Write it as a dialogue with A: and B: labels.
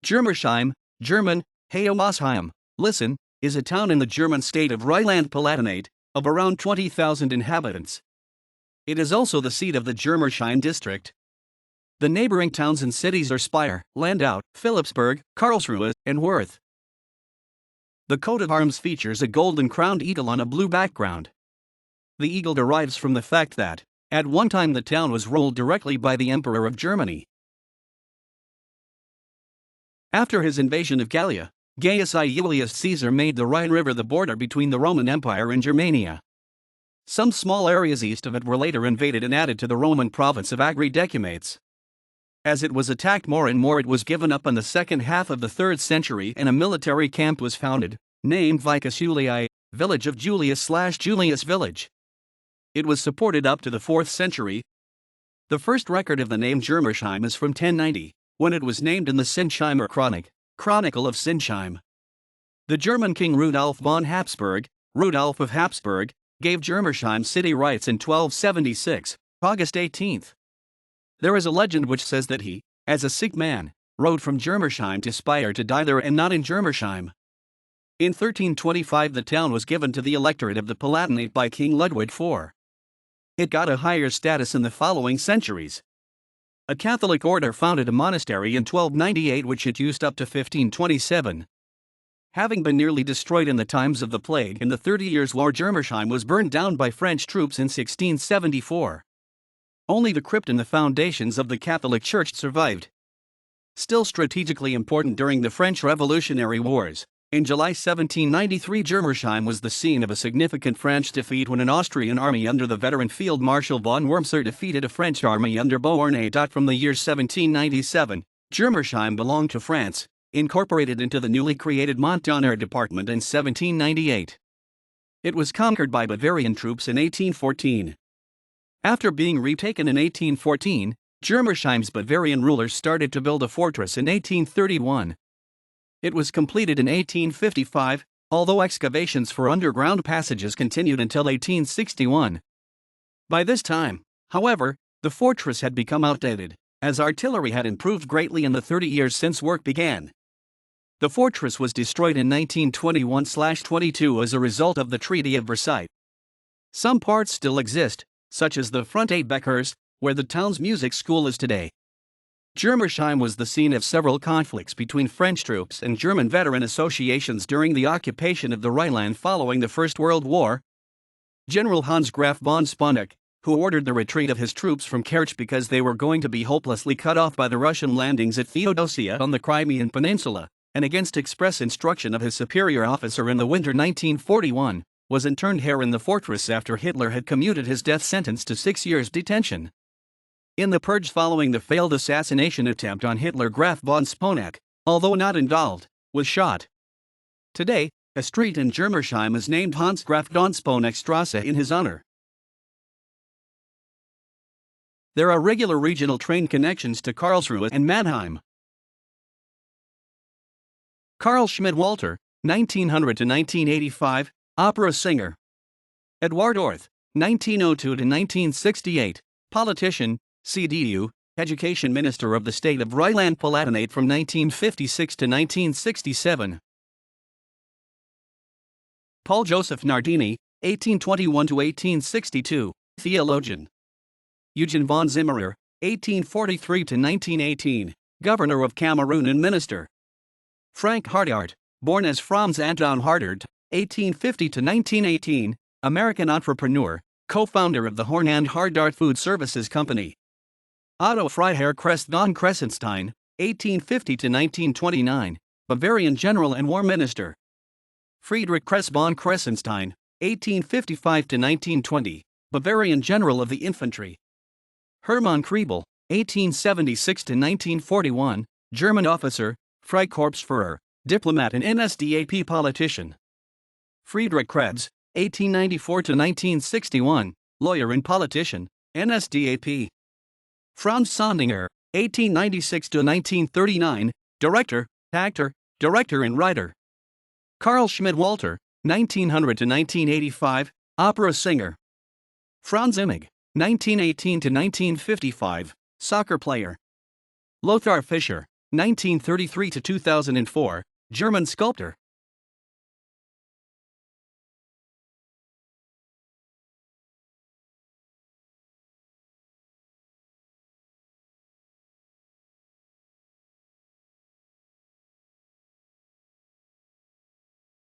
A: Germersheim, German, ˈɡɛዀ, listen, is a town in the German state of Rhineland-Palatinate, of around 20,000 inhabitants. It is also the seat of the Germersheim district. The neighboring towns and cities are Speyer, Landau, Philippsburg, Karlsruhe, and Wörth. The coat of arms features a golden-crowned eagle on a blue background. The eagle derives from the fact that, at one time the town was ruled directly by the Emperor of Germany. After his invasion of Gallia, Gaius I Julius Caesar made the Rhine River the border between the Roman Empire and Germania. Some small areas east of it were later invaded and added to the Roman province of ๊ɡɛՁ. As it was attacked more and more, it was given up in the second half of the 3rd century and a military camp was founded, named Vicus Juliae, village of Julius/Julius village. It was supported up to the 4th century. The first record of the name Germersheim is from 1090, when it was named in the Sinsheimer Chronicle of Sinshheim. The German king Rudolf von Habsburg, Rudolf of Habsburg, gave Germersheim city rights in 1276, August 18. There is a legend which says that he, as a sick man, rode from Germersheim to Speyer to die there and not in Germersheim. In 1325 the town was given to the electorate of the Palatinate by King Ludwig IV. It got a higher status in the following centuries. A Catholic order founded a monastery in 1298 which it used up to 1527. Having been nearly destroyed in the times of the plague in the 30 Years' War, Germersheim was burned down by French troops in 1674. Only the crypt and the foundations of the Catholic Church survived. Still strategically important during the French Revolutionary Wars, in July 1793 Germersheim was the scene of a significant French defeat when an Austrian army under the veteran Field Marshal von Wurmser defeated a French army under Beauharnais. From the year 1797, Germersheim belonged to France, incorporated into the newly created Mont-Donner department in 1798. It was conquered by Bavarian troops in 1814. After being retaken in 1814, Germersheim's Bavarian rulers started to build a fortress in 1831. It was completed in 1855, although excavations for underground passages continued until 1861. By this time, however, the fortress had become outdated, as artillery had improved greatly in the 30 years since work began. The fortress was destroyed in 1921/22 as a result of the Treaty of Versailles. Some parts still exist, such as the front 8 Beckers, where the town's music school is today. Germersheim was the scene of several conflicts between French troops and German veteran associations during the occupation of the Rhineland following the First World War. General Hans Graf von Sponeck, who ordered the retreat of his troops from Kerch because they were going to be hopelessly cut off by the Russian landings at Theodosia on the Crimean Peninsula, and against express instruction of his superior officer in the winter 1941, was interned here in the fortress after Hitler had commuted his death sentence to 6 years detention. In the purge following the failed assassination attempt on Hitler, Graf von Sponeck, although not involved, was shot. Today, a street in Germersheim is named Hans Graf von Sponeckstrasse in his honor. There are regular regional train connections to Karlsruhe and Mannheim. Carl Schmidt-Walter, 1900 to 1985, opera singer. Edward Orth, 1902 to 1968, politician, CDU, education minister of the state of Rhineland-Palatinate from 1956 to 1967. Paul Joseph Nardini, 1821 to 1862, theologian. Eugen von Zimmerer, 1843 to 1918, governor of Cameroon and minister. Frank Hardart, born as Franz Anton Hardart, 1850 to 1918, American entrepreneur, co-founder of the Horn and Hardart Food Services Company. Otto Freiherr Kress von Kressenstein, 1850 to 1929, Bavarian general and war minister. Friedrich Kress von Kressenstein, 1855 to 1920, Bavarian general of the infantry. Hermann Kriebel, 1876 to 1941, German officer, Freikorpsführer, diplomat and NSDAP politician. Friedrich Krebs, 1894 to 1961, lawyer and politician, NSDAP. Franz Sondinger, 1896 to 1939, director, actor, director and writer. Carl Schmidt-Walter, 1900 to 1985, opera singer. Franz Immig, 1918 to 1955, soccer player. Lothar Fischer, 1933 to 2004, German sculptor,